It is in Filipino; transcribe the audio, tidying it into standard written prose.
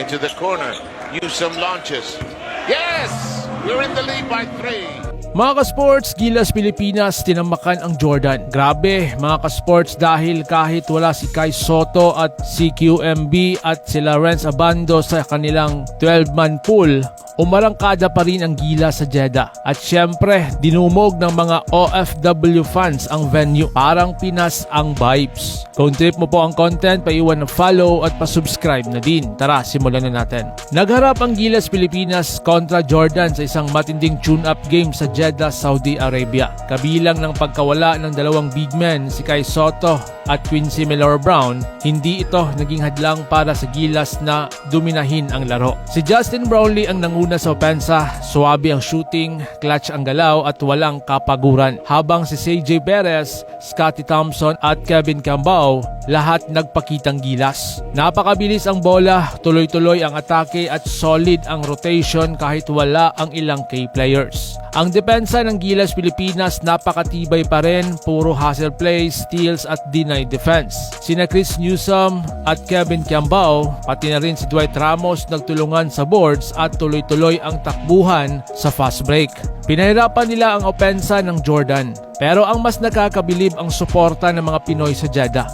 into the corner. Use some launches. Yes! We're in the lead by 3. Mga ka-sports, Gilas Pilipinas tinamakan ang Jordan. Grabe mga ka-sports dahil kahit wala si Kai Soto at si QMB at sila Renz Abando sa kanilang 12-man pool, umarangkada pa rin ang Gilas sa Jeddah. At syempre, dinumog ng mga OFW fans ang venue. Parang Pinas ang vibes. Kung trip mo po ang content, paiwan ng follow at pasubscribe na din. Tara, simulan na natin. Nagharap ang Gilas Pilipinas kontra Jordan sa isang matinding tune-up game sa Jeddah, Saudi Arabia. Kabilang ng pagkawala ng dalawang big men, si Kai Soto at Quincy Miller-Brown, hindi ito naging hadlang para sa Gilas na dominahin ang laro. Si Justin Brownlee ang nanguna sa opensa, suwabe ang shooting, clutch ang galaw at walang kapaguran. Habang si CJ Perez, Scottie Thompson at Kevin Cambao, lahat nagpakitang gilas. Napakabilis ang bola, tuloy-tuloy ang atake at solid ang rotation kahit wala ang ilang key players. Ang depensa ng Gilas Pilipinas napakatibay pa rin, puro hustle plays, steals at denied defense. Sina Chris Newsome at Kevin Cambao, pati na rin si Dwight Ramos nagtulungan sa boards at tuloy-tuloy ang takbuhan sa fast break. Pinahirapan nila ang opensa ng Jordan. Pero ang mas nakakabilib ang suporta ng mga Pinoy sa Jeddah.